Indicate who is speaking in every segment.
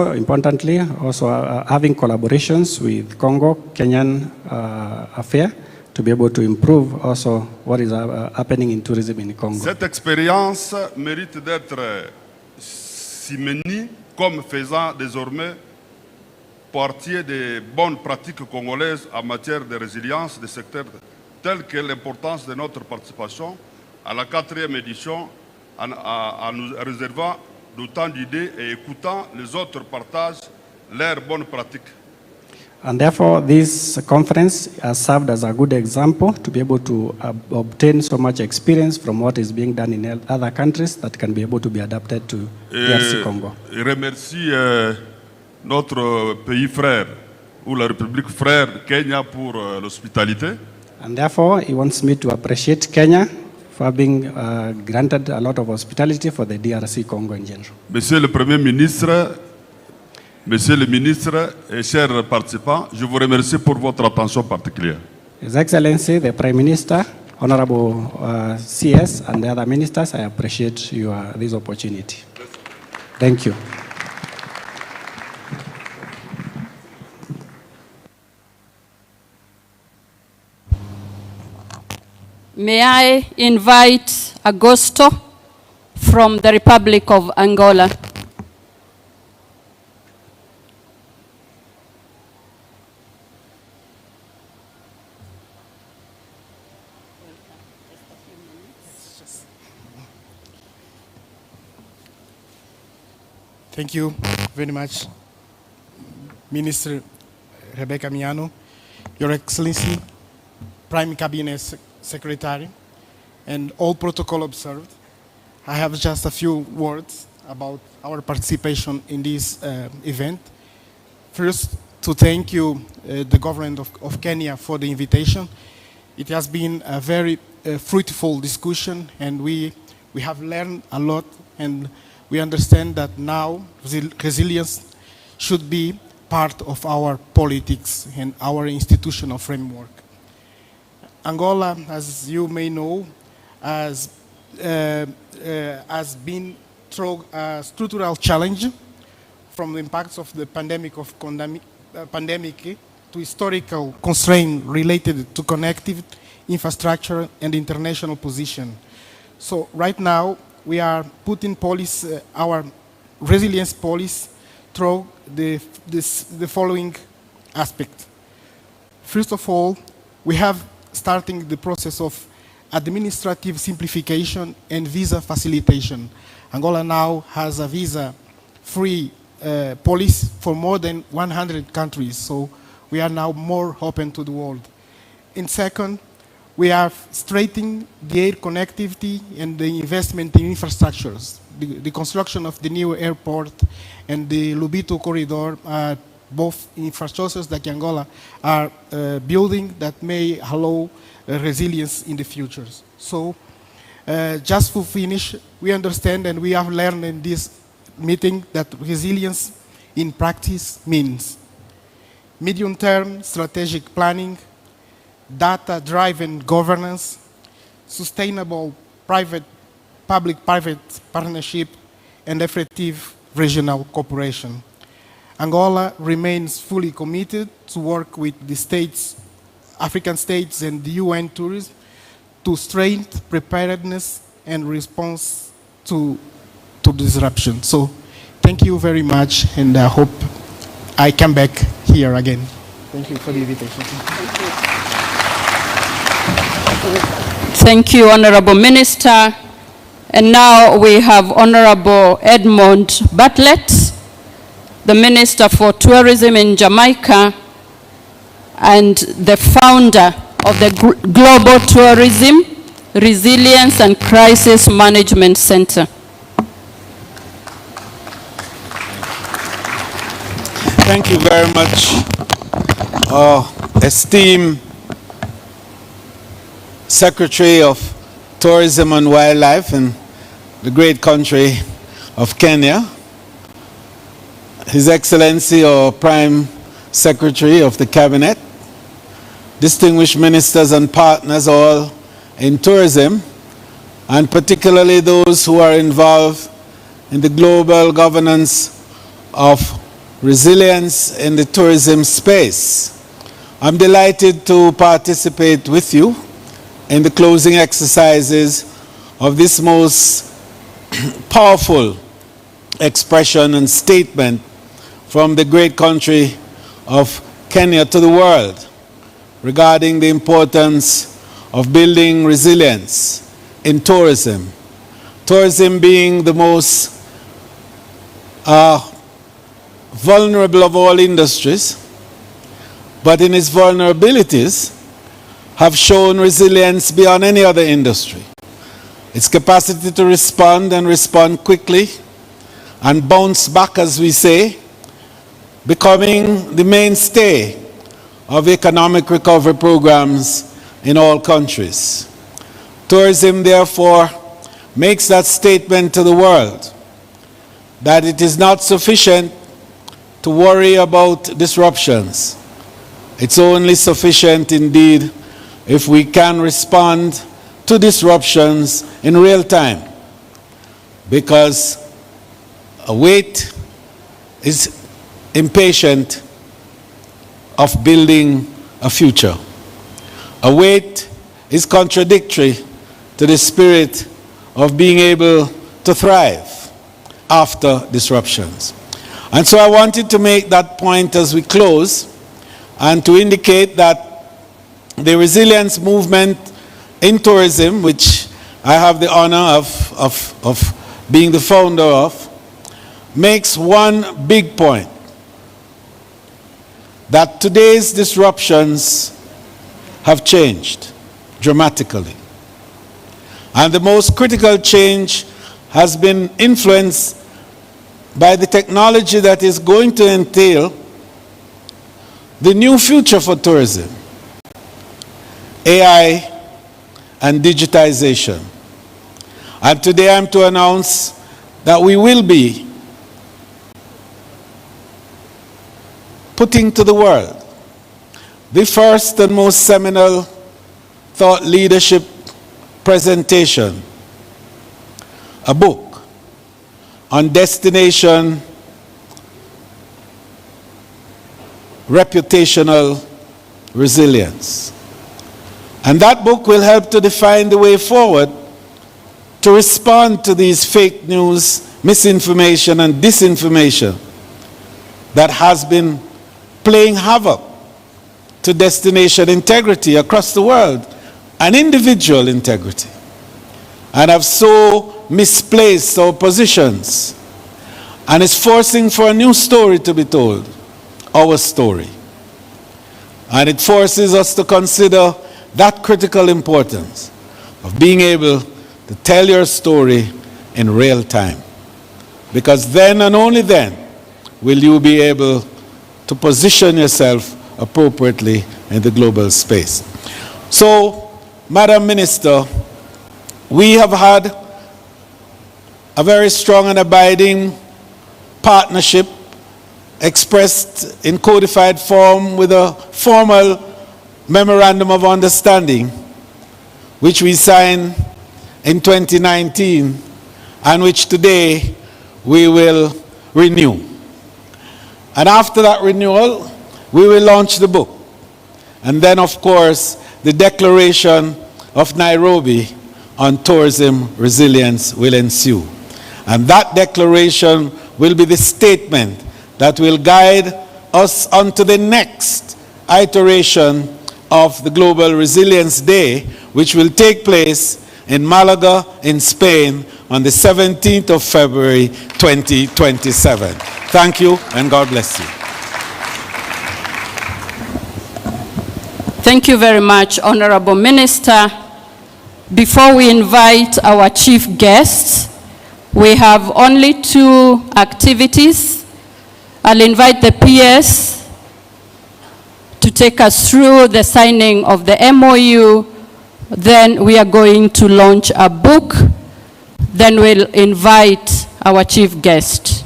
Speaker 1: Importantly, also having collaborations with Congo, Kenyan affair to be able to improve also what is happening in tourism in Congo.
Speaker 2: Cette expérience mérite d'être siménie comme faisant désormais partie des bonnes pratiques congolaises en matière de résilience des secteurs tels que l'importance de notre participation à la 4e édition en nous réservant d'autant d'idées et écoutant les autres partagent leurs bonnes pratiques.
Speaker 1: And therefore, this conference has served as a good example to be able to obtain so much experience from what is being done in other countries that can be able to be adapted to DRC Congo.
Speaker 2: Et remercie notre pays frère, ou la République frère Kenya pour l'hospitalité.
Speaker 1: And therefore, he wants me to appreciate Kenya for being granted a lot of hospitality for the DRC Congo in general.
Speaker 2: Monsieur le Premier ministre, Monsieur le ministre et chers participants, je vous remercie pour votre attention particulière.
Speaker 1: His Excellency, the Prime Minister, Honorable CS and the other ministers, I appreciate this opportunity. Thank you.
Speaker 3: May I invite Augusto from the Republic of Angola.
Speaker 4: Thank you very much, Minister Rebecca Miano, Your Excellency, Prime Cabinet Secretary, and all protocol observed. I have just a few words about our participation in this event. First, to thank you, the government of Kenya, for the invitation. It has been a very fruitful discussion, and we have learned a lot, and we understand that now resilience should be part of our politics and our institutional framework. Angola, as you may know, has been through a structural challenge from the impacts of the pandemic to historical constraints related to connective infrastructure and international position. So right now, we are putting our resilience policy through the following aspect. First of all, we have starting the process of administrative simplification and visa facilitation. Angola now has a visa-free policy for more than 100 countries, so we are now more open to the world. And second, we are strengthening the air connectivity and the investment in infrastructures. The construction of the new airport and the Lubito corridor are both infrastructures that Angola are building that may allow resilience in the future. So just to finish, we understand and we have learned in this meeting that resilience in practice means medium-term strategic planning, data-driven governance, sustainable public-private partnership, and effective regional cooperation. Angola remains fully committed to work with the states, African states and the UN tourism to strengthen preparedness and response to disruption. So thank you very much, and I hope I come back here again. Thank you for the invitation.
Speaker 3: Thank you, Honorable Minister. And now we have Honorable Edmund Bartlett, the Minister for Tourism in Jamaica and the founder of the Global Tourism, Resilience and Crisis Management Center.
Speaker 5: Thank you very much, esteemed Secretary of Tourism and Wildlife in the great country of Kenya, His Excellency or Prime Secretary of the Cabinet, distinguished ministers and partners all in tourism, and particularly those who are involved in the global governance of resilience in the tourism space. I'm delighted to participate with you in the closing exercises of this most powerful expression and statement from the great country of Kenya to the world regarding the importance of building resilience in tourism. Tourism being the most vulnerable of all industries, but in its vulnerabilities have shown resilience beyond any other industry. Its capacity to respond and respond quickly and bounce back, as we say, becoming the mainstay of economic recovery programs in all countries. Tourism, therefore, makes that statement to the world that it is not sufficient to worry about disruptions. It's only sufficient indeed if we can respond to disruptions in real time, because a wait is impatient of building a future. A wait is contradictory to the spirit of being able to thrive after disruptions. And so I wanted to make that point as we close, and to indicate that the resilience movement in tourism, which I have the honor of being the founder of, makes one big point: that today's disruptions have changed dramatically. And the most critical change has been influenced by the technology that is going to entail the new future for tourism: AI and digitization. And today I'm to announce that we will be putting to the world the first and most seminal thought leadership presentation, a book on destination reputational resilience. And that book will help to define the way forward to respond to these fake news, misinformation, and disinformation that has been playing havoc to destination integrity across the world and individual integrity, and have so misplaced our positions, and is forcing for a new story to be told, our story. And it forces us to consider that critical importance of being able to tell your story in real time, because then and only then will you be able to position yourself appropriately in the global space. So, Madam Minister, we have had a very strong and abiding partnership expressed in codified form with a formal memorandum of understanding, which we signed in 2019 and which today we will renew. And after that renewal, we will launch the book. And then, of course, the Declaration of Nairobi on tourism resilience will ensue. And that declaration will be the statement that will guide us onto the next iteration of the Global Resilience Day, which will take place in Malaga, in Spain, on the 17th of February, 2027. Thank you, and God bless you.
Speaker 3: Thank you very much, Honorable Minister. Before we invite our chief guests, we have only 2 activities. I'll invite the PS to take us through the signing of the MOU. Then we are going to launch a book. Then we'll invite our chief guest.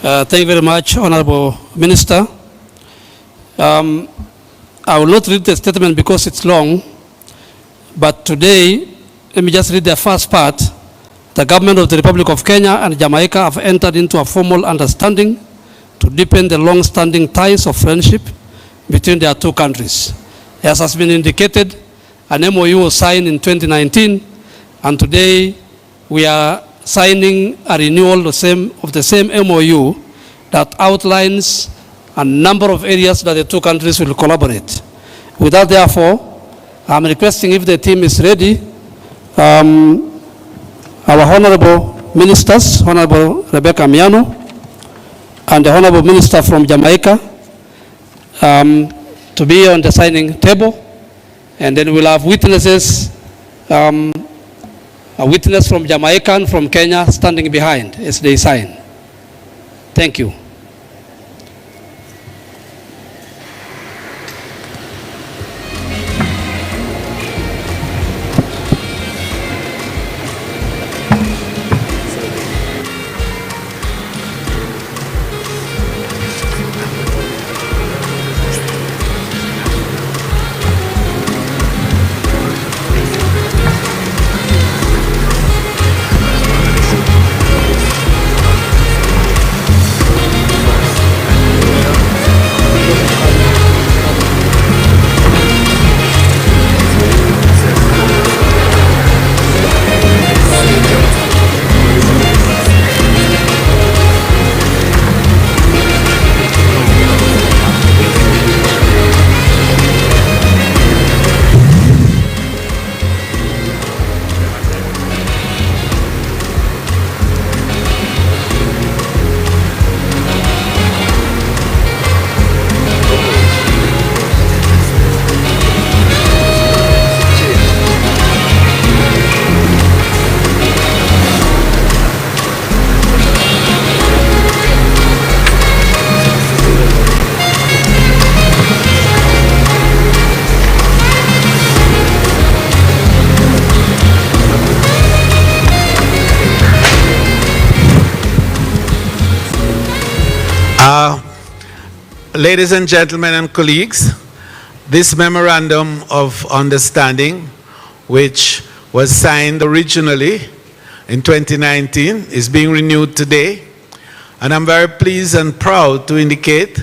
Speaker 6: Thank you very much, Honorable Minister. I will not read the statement because it's long, but today, let me just read the first part. The government of the Republic of Kenya and Jamaica have entered into a formal understanding to deepen the long-standing ties of friendship between their two countries. As has been indicated, an MOU was signed in 2019, and today we are signing a renewal of the same MOU that outlines a number of areas that the two countries will collaborate. With that, therefore, I'm requesting, if the team is ready, our Honorable Ministers, Honorable Rebecca Miano, and the Honorable Minister from Jamaica, to be on the signing table, and then we'll have witnesses, a witness from Jamaica and from Kenya standing behind as they sign. Thank you.
Speaker 5: Ladies and gentlemen and colleagues, this memorandum of understanding, which was signed originally in 2019, is being renewed today. And I'm very pleased and proud to indicate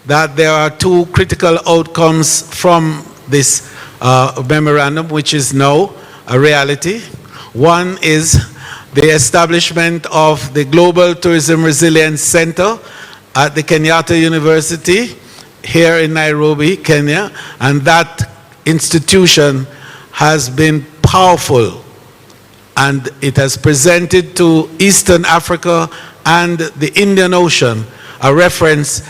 Speaker 5: that there are two critical outcomes from this memorandum, which is now a reality. One is the establishment of the Global Tourism Resilience Center at the Kenyatta University here in Nairobi, Kenya, and that institution has been powerful, and it has presented to Eastern Africa and the Indian Ocean a reference,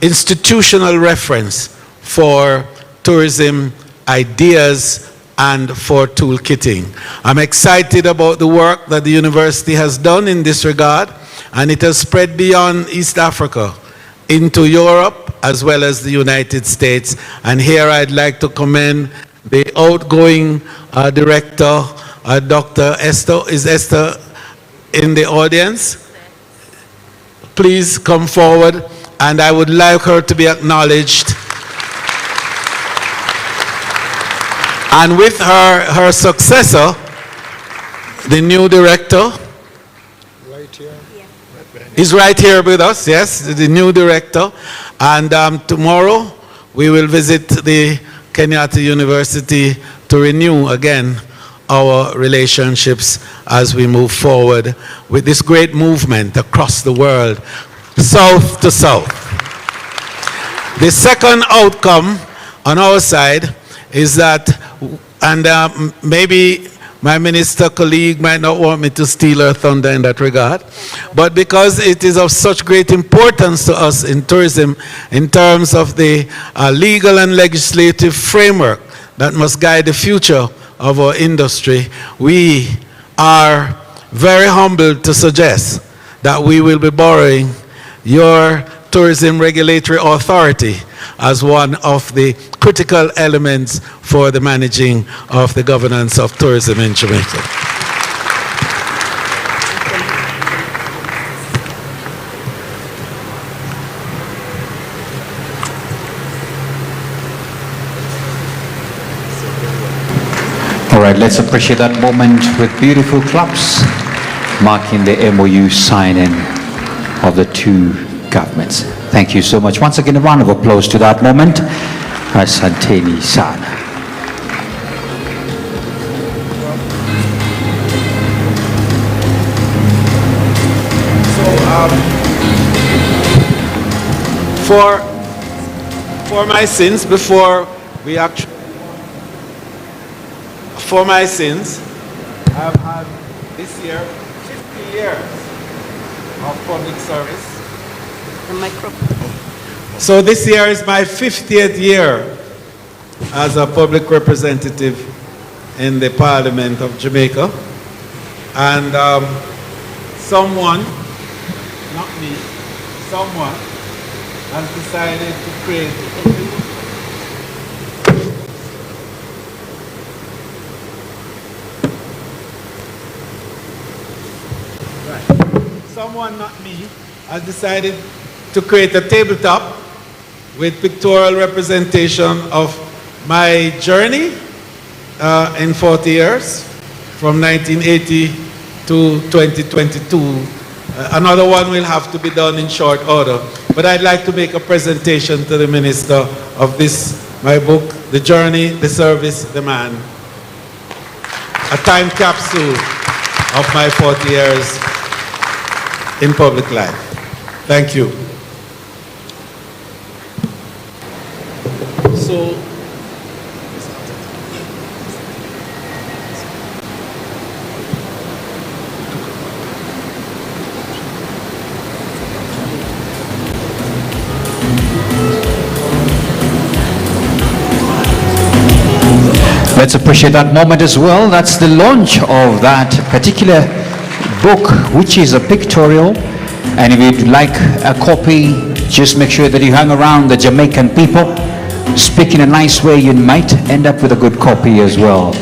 Speaker 5: institutional reference for tourism ideas and for toolkitting. I'm excited about the work that the university has done in this regard, and it has spread beyond East Africa into Europe as well as the United States. And here I'd like to commend the outgoing director, Dr. Esther. Is Esther in the audience? Please come forward, and I would like her to be acknowledged. And with her successor, the new director, he's right here with us, yes, the new director. And tomorrow we will visit the Kenyatta University to renew again our relationships as we move forward with this great movement across the world, south to south. The second outcome on our side is that, and maybe my minister colleague might not want me to steal her thunder in that regard, but because it is of such great importance to us in tourism in terms of the legal and legislative framework that must guide the future of our industry, we are very humbled to suggest that we will be borrowing your Tourism Regulatory Authority as one of the critical elements for the managing of the governance of tourism in Jamaica.
Speaker 7: right, let's appreciate that moment with beautiful claps marking the MOU signing of the two governments. Thank you so much. Once again, a round of applause to that moment. Asanteni sana.
Speaker 5: For my sins, before we actually, for my sins, I've had this year 50 years of public service.
Speaker 3: The microphone.
Speaker 5: So this year is my 50th year as a public representative in the Parliament of Jamaica. And someone, not me, someone has decided to create someone, not me, has decided to create a tabletop with pictorial representation of my journey in 40 years, from 1980 to 2022. Another one will have to be done in short order. But I'd like to make a presentation to the Minister of this, my book, The Journey, the Service, the Man. A time capsule of my 40 years in public life. Thank you. So,
Speaker 7: let's appreciate that moment as well. That's the launch of that particular book, which is a pictorial. And if you'd like a copy, just make sure that you hang around the Jamaican people. Speak in a nice way, you might end up with a good copy as well.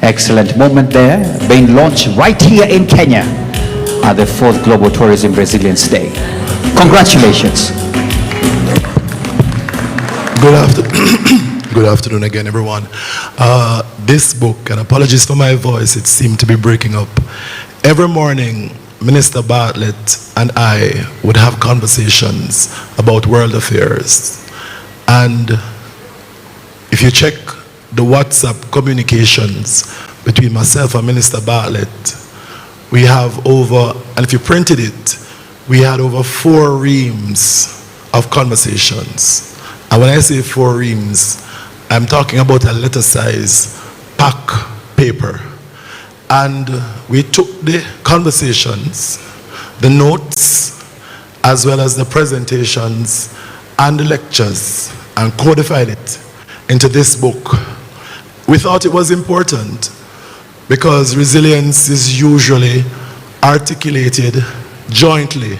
Speaker 7: Excellent moment there, being launched right here in Kenya at the 4th Global Tourism Resilience Day. Congratulations.
Speaker 8: Good afternoon again, everyone. This book, and apologies for my voice, it seemed to be breaking up. Every morning, Minister Bartlett and I would have conversations about world affairs. And if you check the WhatsApp communications between myself and Minister Bartlett, we have over, and if you printed it, we had over 4 reams of conversations. And when I say 4 reams, I'm talking about a letter size pack paper. And we took the conversations, the notes, as well as the presentations and the lectures, and codified it into this book. We thought it was important because resilience is usually articulated jointly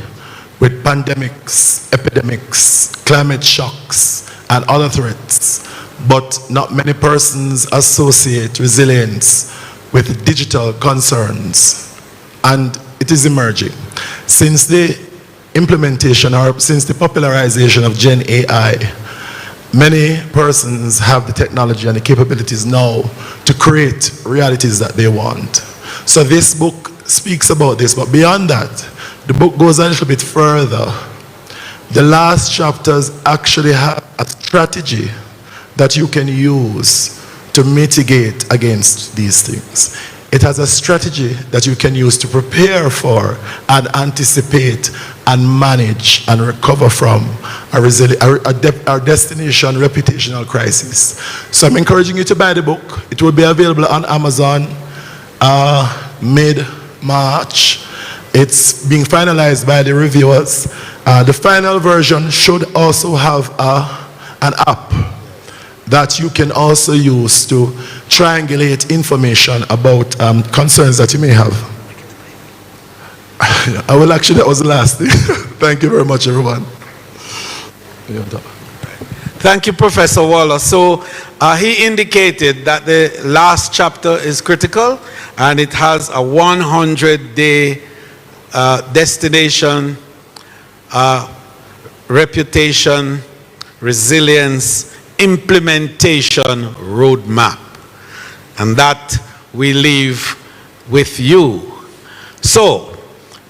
Speaker 8: with pandemics, epidemics, climate shocks, and other threats. But not many persons associate resilience with digital concerns, and it is emerging. Since the implementation or since the popularization of Gen AI, many persons have the technology and the capabilities now to create realities that they want. So this book speaks about this, but beyond that, the book goes a little bit further. The last chapters actually have a strategy that you can use to mitigate against these things. It has a strategy that you can use to prepare for and anticipate and manage and recover from our destination reputational crisis. So I'm encouraging you to buy the book. It will be available on Amazon mid-March. It's being finalized by the reviewers. The final version should also have an app that you can also use to triangulate information about concerns that you may have. I will actually, that was the last thing. Thank you very much, everyone.
Speaker 5: Thank you, Professor Waller. So he indicated that the last chapter is critical, and it has a 100-day destination, reputation, resilience, implementation roadmap. And that we leave with you. So,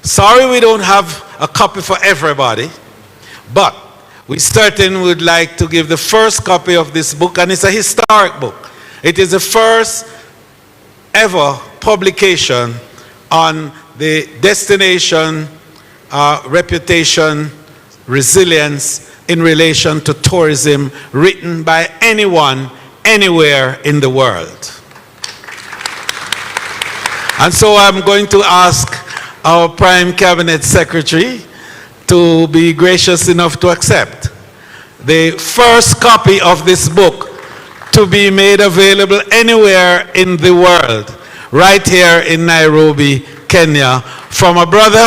Speaker 5: sorry we don't have a copy for everybody, but we certainly would like to give the first copy of this book, and it's a historic book. It is the first ever publication on the destination, reputation, resilience in relation to tourism, written by anyone, anywhere in the world. And so I'm going to ask our Prime Cabinet Secretary to be gracious enough to accept the first copy of this book to be made available anywhere in the world, right here in Nairobi, Kenya, from a brother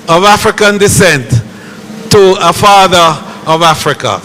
Speaker 5: of African descent to a father of Africa.